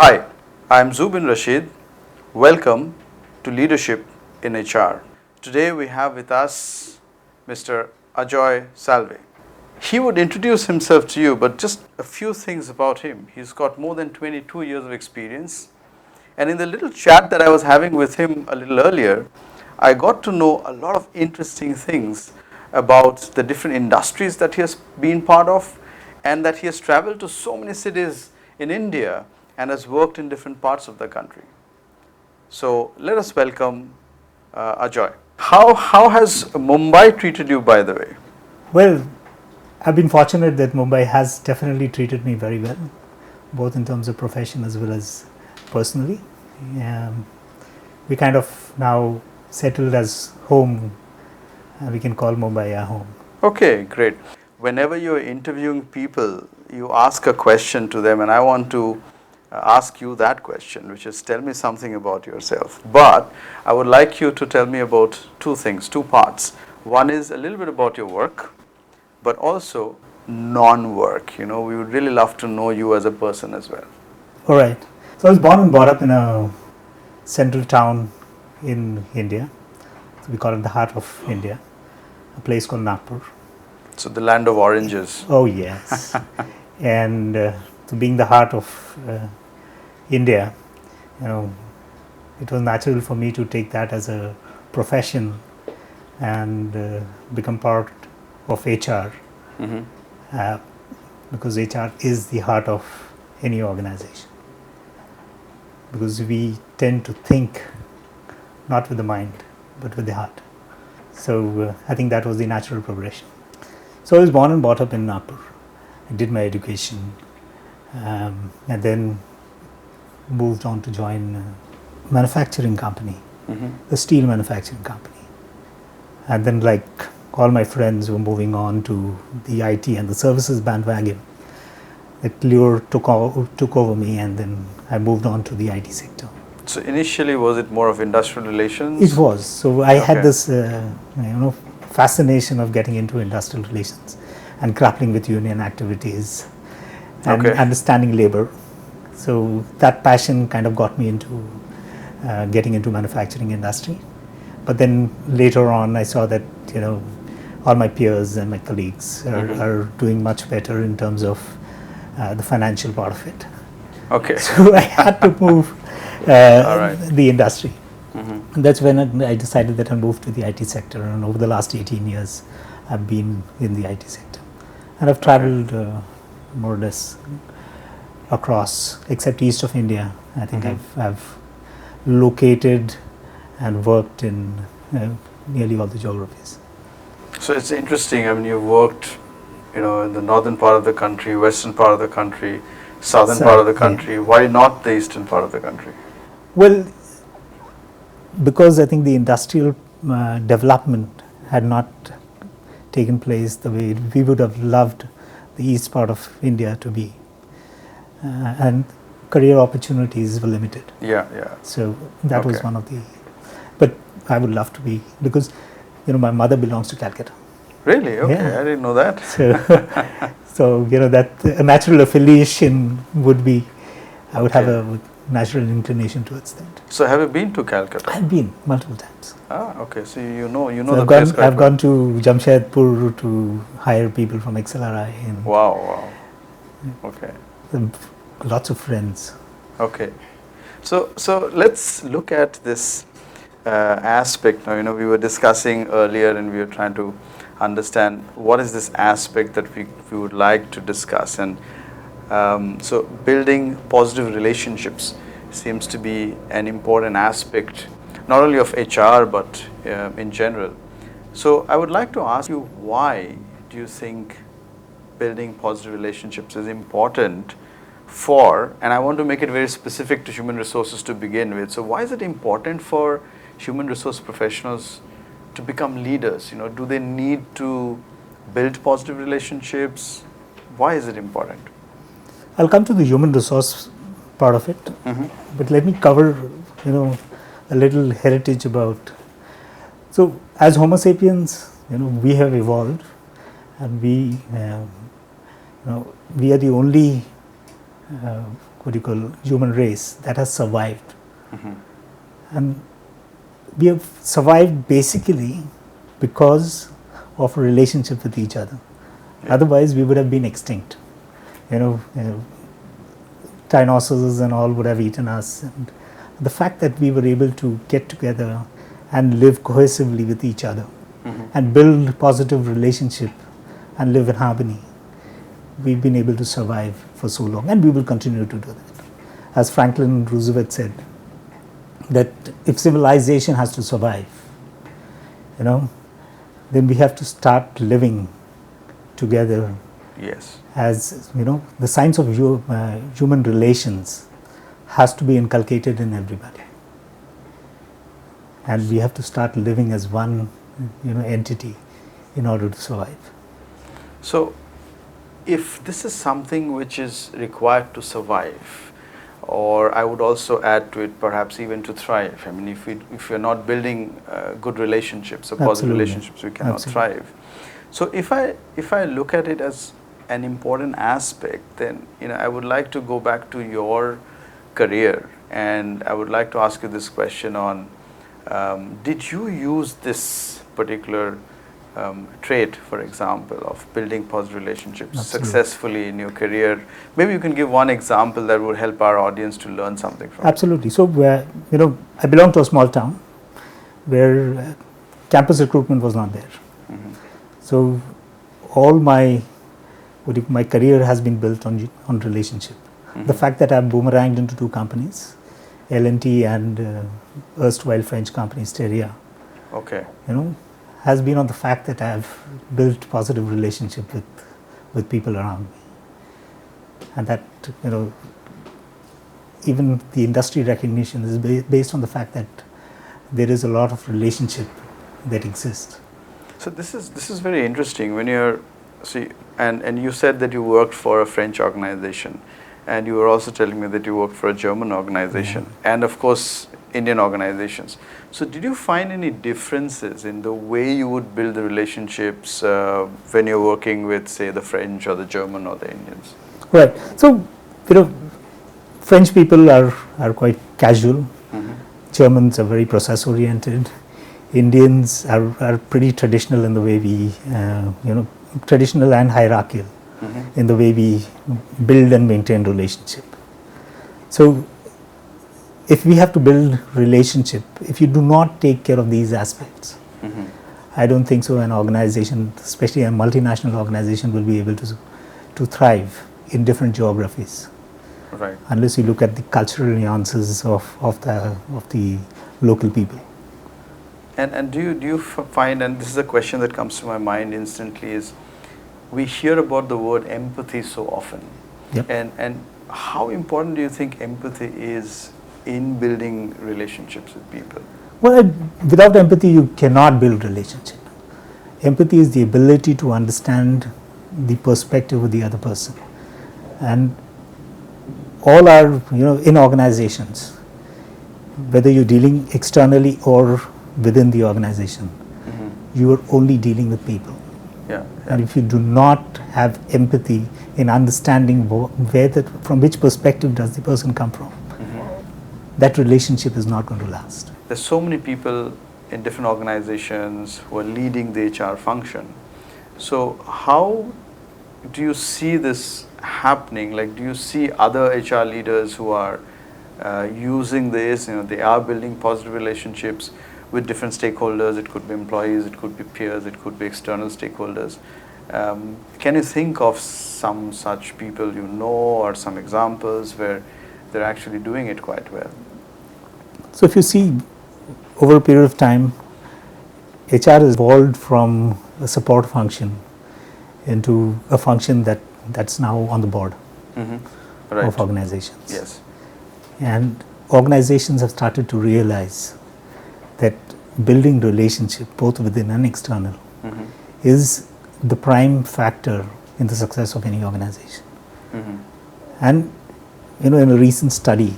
Hi, I'm Zubin Rashid. Welcome to Leadership in HR. Today we have with us Mr. Ajoy Salve. He would introduce himself to you, but just a few things about him. He's got more than 22 years of experience. And in the little chat that I was having with him a little earlier, I got to know a lot of interesting things about the different industries that he has been part of, and that he has traveled to so many cities in India and has worked in different parts of the country. So let us welcome Ajoy. How has Mumbai treated you, by the way? Well, I've been fortunate that Mumbai has definitely treated me very well, both in terms of profession as well as personally. We kind of now settled as home. We can call Mumbai our home. Okay, great. Whenever you're interviewing people, you ask a question to them, and I want to ask you that question, which is tell me something about yourself. But I would like you to tell me about two things, two parts. One is a little bit about your work, but also non-work. We would really love to know you as a person as well. All right. So I was born and brought up in a central town in India. So we call it the heart of India, a place called Nagpur. So the land of oranges. Oh, yes. And so being the heart of India, it was natural for me to take that as a profession and become part of HR, because HR is the heart of any organization. Because we tend to think not with the mind, but with the heart. So I think that was the natural progression. So I was born and brought up in Nagpur. I did my education, and then moved on to join a manufacturing company, a steel manufacturing company. And then, like all my friends were moving on to the IT and the services bandwagon, that lure took over me, and then I moved on to the IT sector. So initially, was it more of industrial relations? It was. So I had this, fascination of getting into industrial relations and grappling with union activities and understanding labor. So that passion kind of got me into getting into manufacturing industry. But then later on, I saw that all my peers and my colleagues are doing much better in terms of the financial part of it. Okay. So I had to move the industry. And that's when I decided that I'll move to the IT sector. And over the last 18 years, I've been in the IT sector. And I've traveled more or less across, except east of India. I think I've located and worked in nearly all the geographies. So it's interesting. I mean, you've worked, in the northern part of the country, western part of the country, southern part of the country. Yeah. Why not the eastern part of the country? Well, because I think the industrial development had not taken place the way we would have loved the east part of India to be. And career opportunities were limited. Yeah. So that was one of the, but I would love to be, because my mother belongs to Calcutta. Really? Okay, yeah. I didn't know that. So that a natural affiliation would be, I would have a natural inclination towards that. So have you been to Calcutta? I've been multiple times. Okay. So you know so the place quite I've gone to Jamshedpur to hire people from XLRI. And wow. Okay. Lots of friends. Okay. So let's look at this aspect. Now, we were discussing earlier, and we were trying to understand what is this aspect that we would like to discuss. And so building positive relationships seems to be an important aspect, not only of HR, but in general. So I would like to ask you, why do you think building positive relationships is important for, and I want to make it very specific to human resources to begin with. So why is it important for human resource professionals to become leaders? Do they need to build positive relationships? Why is it important? I'll come to the human resource part of it, but let me cover, a little heritage about. So, as Homo sapiens, we have evolved, and we are the only human race that has survived. Mm-hmm. And we have survived basically because of a relationship with each other. Yeah. Otherwise, we would have been extinct. Dinosaurs and all would have eaten us. And the fact that we were able to get together and live cohesively with each other, Mm-hmm. and build positive relationship and live in harmony, we've been able to survive for so long, and we will continue to do that. As Franklin Roosevelt said, that if civilization has to survive, then we have to start living together. Yes. As the science of human relations has to be inculcated in everybody, and we have to start living as one entity in order to survive. So, if this is something which is required to survive, or I would also add to it, perhaps even to thrive. I mean, if we're not building good relationships or positive Absolutely. relationships, we cannot Absolutely. thrive. So, if I look at it as an important aspect, then I would like to go back to your career, and I would like to ask you this question on: did you use this particular trait, for example, of building positive relationships Absolutely. successfully in your career? Maybe you can give one example that would help our audience to learn something from. Absolutely. So, I belong to a small town where campus recruitment was not there. Mm-hmm. So, all my career has been built on relationship. Mm-hmm. The fact that I've boomeranged into two companies, L&T and erstwhile French company Steria, Okay. has been on the fact that I've built positive relationship with people around me, and that even the industry recognition is based on the fact that there is a lot of relationship that exists. So this is very interesting when you're and you said that you worked for a French organization, and you were also telling me that you worked for a German organization, and of course Indian organizations. So did you find any differences in the way you would build the relationships when you're working with, say, the French or the German or the Indians? Right. So French people are quite casual. Mm-hmm. Germans are very process oriented. Indians are pretty traditional in the way we traditional and hierarchical Mm-hmm. in the way we build and maintain relationship. So if we have to build relationship, if you do not take care of these aspects, Mm-hmm. I don't think so an organization, especially a multinational organization, will be able to thrive in different geographies, Right. unless you look at the cultural nuances of the local people. And do you find, and this is a question that comes to my mind instantly, is we hear about the word empathy so often. Yep. And how important do you think empathy is in building relationships with people? Well, without empathy, you cannot build relationship. Empathy is the ability to understand the perspective of the other person, and all are in organizations, whether you're dealing externally or within the organization, Mm-hmm. you are only dealing with people. Yeah. And if you do not have empathy in understanding from which perspective does the person come from, Mm-hmm. that relationship is not going to last. There's so many people in different organizations who are leading the HR function. So how do you see this happening? Like, do you see other HR leaders who are using this? They are building positive relationships with different stakeholders. It could be employees, it could be peers, it could be external stakeholders. Can you think of some such people or some examples where they're actually doing it quite well? So if you see over a period of time, HR has evolved from a support function into a function that's now on the board Mm-hmm. Right. of organizations. Yes. And organizations have started to realize that building relationship, both within and external, Mm-hmm. is the prime factor in the success of any organization. Mm-hmm. And in a recent study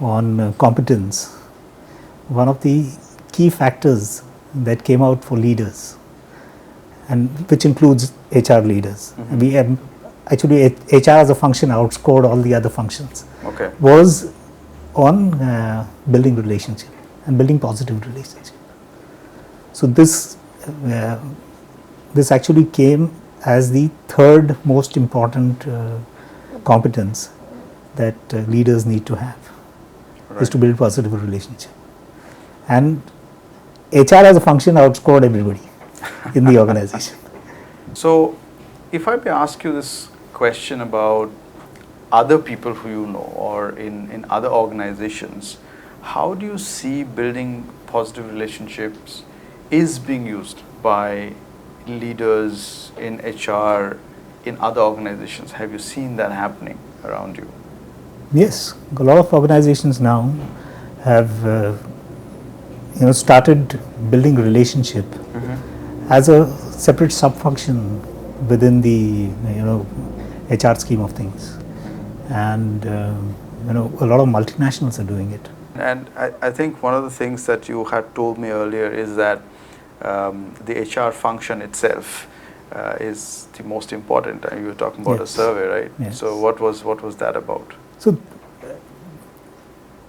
on competence, one of the key factors that came out for leaders, and which includes HR leaders, Mm-hmm. actually HR as a function outscored all the other functions, Okay. was on building relationship and building positive relationship. So this actually came as the third most important competence that leaders need to have, is to build positive relationship. And HR as a function outscored everybody in the organization. So, if I may ask you this question about other people who you know or in other organizations, how do you see building positive relationships is being used by leaders in HR in other organizations? Have you seen that happening around you? Yes, a lot of organizations now have started building relationship as a separate sub-function within the HR scheme of things, and a lot of multinationals are doing it. And I think one of the things that you had told me earlier is that the HR function itself is the most important. You were talking about a survey, right? Yes. So what was that about? So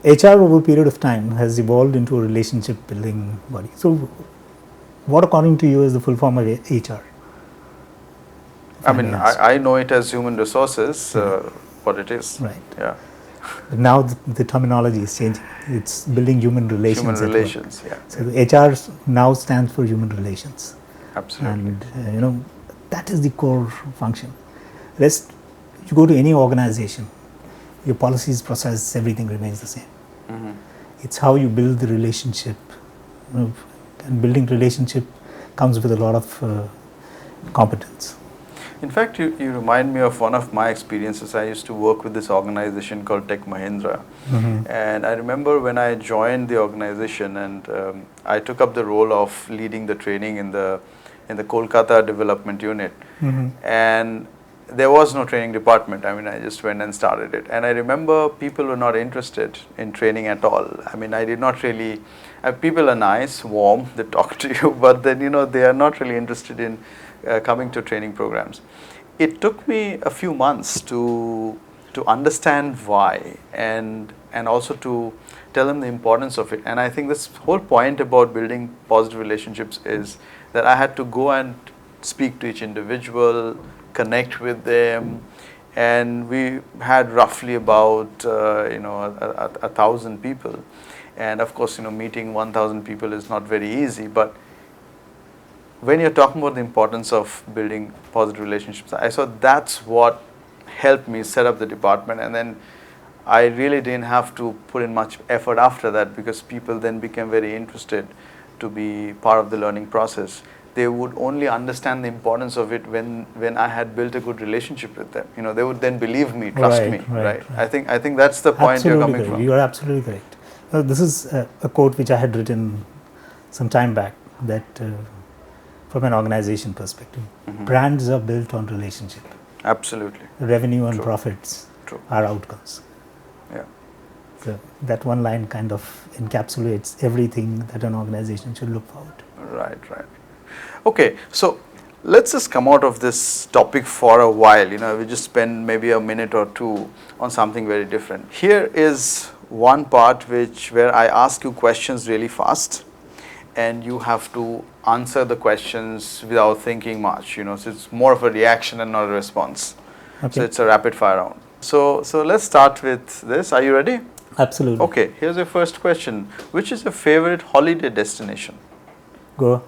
HR over a period of time has evolved into a relationship building body. So what, according to you, is the full form of HR? I mean, I know it as human resources, what it is. Right. Yeah. But now the terminology is changing. It's building human relations. Human relations, yeah. So the HR now stands for human relations. Absolutely. And that is the core function. Rest, you go to any organization, your policies, process, everything remains the same. It's how you build the relationship. And building relationship comes with a lot of competence. In fact, you remind me of one of my experiences. I used to work with this organization called Tech Mahindra. And I remember when I joined the organization and I took up the role of leading the training in the Kolkata development unit. And there was no training department. I mean, I just went and started it. And I remember people were not interested in training at all. I mean, I did not really, people are nice, warm, they talk to you, but then, they are not really interested in coming to training programs. It took me a few months to understand why and also to tell them the importance of it. And I think this whole point about building positive relationships is that I had to go and speak to each individual, connect with them, and we had roughly about 1,000 people. And of course, meeting 1,000 people is not very easy, but when you're talking about the importance of building positive relationships, I saw that's what helped me set up the department. And then I really didn't have to put in much effort after that, because people then became very interested to be part of the learning process. They would only understand the importance of it when I had built a good relationship with them. They would then believe me, trust me, right? I think that's the point absolutely you're coming correct. from. You are absolutely correct. This is a quote which I had written some time back, that from an organization perspective, brands are built on relationship. Absolutely. Revenue and profits are outcomes. Yeah. So that one line kind of encapsulates everything that an organization should look forward to. Right. Okay, so let's just come out of this topic for a while. We just spend maybe a minute or two on something very different. Here is one part where I ask you questions really fast, and you have to answer the questions without thinking much. So it's more of a reaction and not a response. Okay. So it's a rapid fire round. So let's start with this. Are you ready? Absolutely. Okay, here's your first question. Which is your favorite holiday destination? Goa.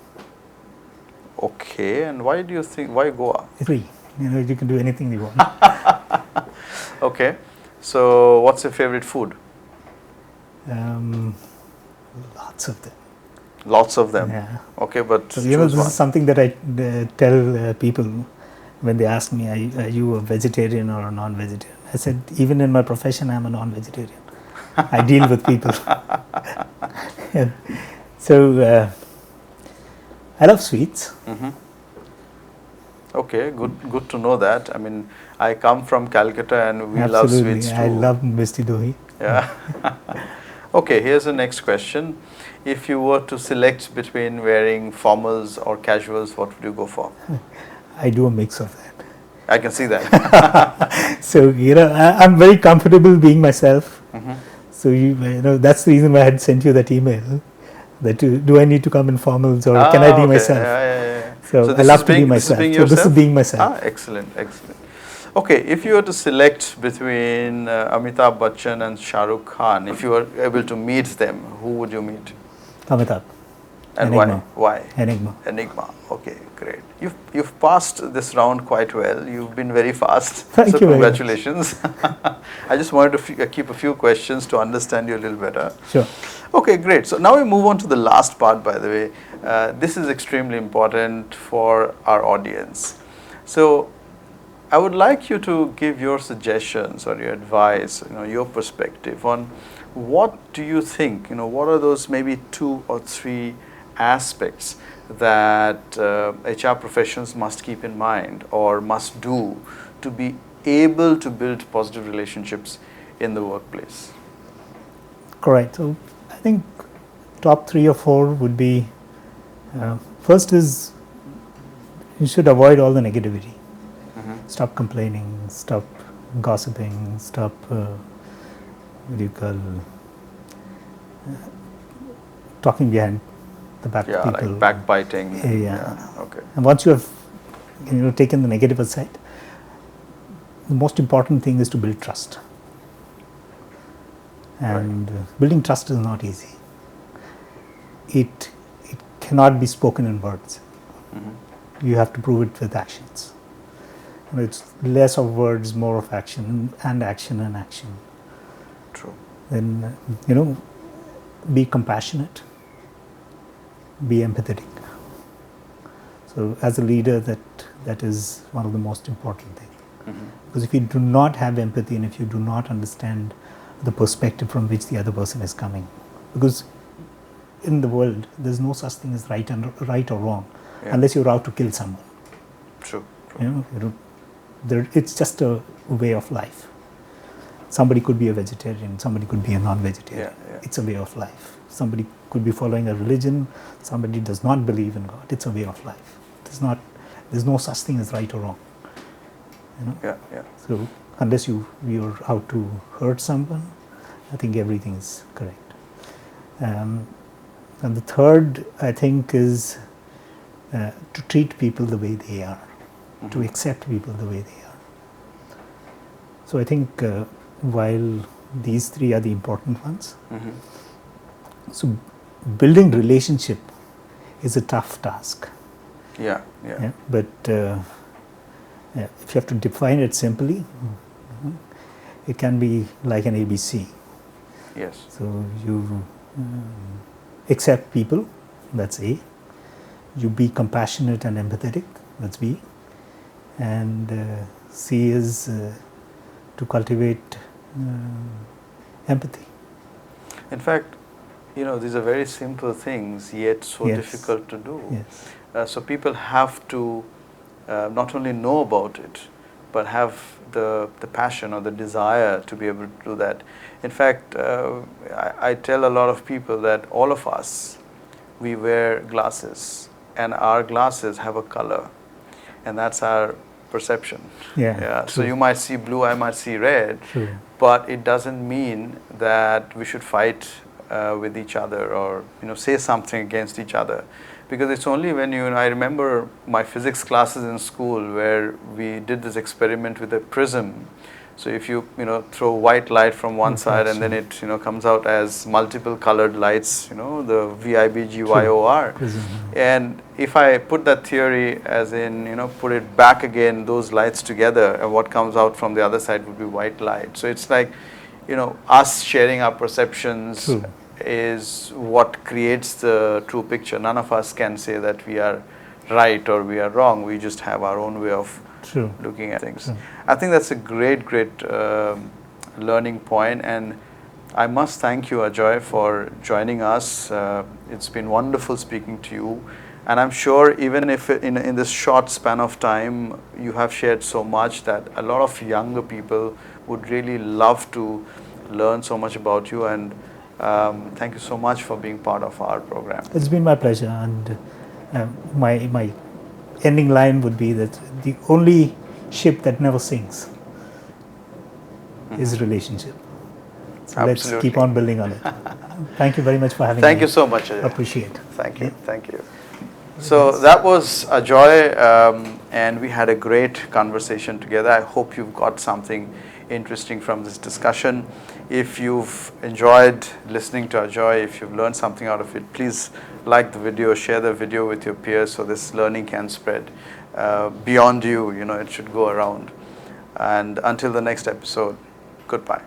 Okay, and why Goa? Free. You can do anything you want. Okay, so what's your favorite food? Lots of them. Lots of them. Yeah. Okay, but so, this is something that I tell people when they ask me, are you a vegetarian or a non-vegetarian? I said, even in my profession, I'm a non-vegetarian. I deal with people. So, I love sweets. Okay, good to know that. I mean, I come from Calcutta and we love sweets too. I love misti dohi. Yeah. Okay, here's the next question. If you were to select between wearing formals or casuals, what would you go for? I do a mix of that. I can see that. So, I'm very comfortable being myself. Mhm. So, that's the reason why I had sent you that email. That do I need to come in formals or can I be Okay. myself? Yeah. So, I this love is to be being myself. So, this is yourself. being myself. Excellent. Okay, if you were to select between Amitabh Bachchan and Shah Rukh Khan, if you were able to meet them, who would you meet? Amitabh. And Enigma. why? Enigma. Enigma. Okay, great. You've passed this round quite well. You've been very fast. Thank So you very much. congratulations. I just wanted to keep a few questions to understand you a little better. Sure. Okay, great. So now we move on to the last part, by the way. This is extremely important for our audience. So I would like you to give your suggestions or your advice, your perspective on what do you think, what are those maybe 2 or 3 aspects that HR professionals must keep in mind or must do to be able to build positive relationships in the workplace? Correct. So, I think top 3 or 4 would be first is you should avoid all the negativity. Stop complaining, stop gossiping, stop talking behind the back of people. Like backbiting. Okay. And once you have taken the negative aside, the most important thing is to build trust. And building trust is not easy. It cannot be spoken in words. You have to prove it with actions. It's less of words, more of action, and action and action. True. Then, be compassionate, be empathetic. So, as a leader, that is one of the most important things. Because if you do not have empathy and if you do not understand the perspective from which the other person is coming, because in the world, there's no such thing as right or wrong, unless you're out to kill someone. True. It's just a way of life. Somebody could be a vegetarian, somebody could be a non-vegetarian. It's a way of life. Somebody could be following a religion, somebody does not believe in God. It's a way of life. There's no such thing as right or wrong. So unless you're out to hurt someone, I think everything is correct. And the third, I think, is to treat people the way they are. To accept people the way they are. So I think while these 3 are the important ones, so building relationship is a tough task. But if you have to define it simply, it can be like an ABC. Yes. So you accept people, that's A. You be compassionate and empathetic, that's B. And C is to cultivate empathy. In fact, these are very simple things, yet so difficult to do. So people have to not only know about it, but have the passion or the desire to be able to do that. In fact, I tell a lot of people that all of us, we wear glasses, and our glasses have a color. And that's our perception. So you might see blue, I might see red, but it doesn't mean that we should fight with each other or say something against each other, because it's only when I remember my physics classes in school where we did this experiment with a prism. So if you throw white light from one side and then it comes out as multiple colored lights, the VIBGYOR. And if I put that theory as in put it back again, those lights together, and what comes out from the other side would be white light. So it's like us sharing our perceptions is what creates the true picture. None of us can say that we are right or we are wrong. We just have our own way of looking at things. I think that's a great learning point, and I must thank you, Ajoy, for joining us. It's been wonderful speaking to you, and I'm sure even if in this short span of time you have shared so much that a lot of younger people would really love to learn so much about you, and thank you so much for being part of our program. It's been my pleasure, and my ending line would be that the only ship that never sinks is relationship. So let's Absolutely. keep on building on it. Thank you very much for having Thank me. you so much, Ajoy. Appreciate. Thank you. Yeah. Thank you. So that was Ajoy, and we had a great conversation together. I hope you've got something interesting from this discussion. If you've enjoyed listening to Ajoy, if you've learned something out of it, please like the video, share the video with your peers so this learning can spread beyond you. You know, it should go around. And until the next episode, goodbye.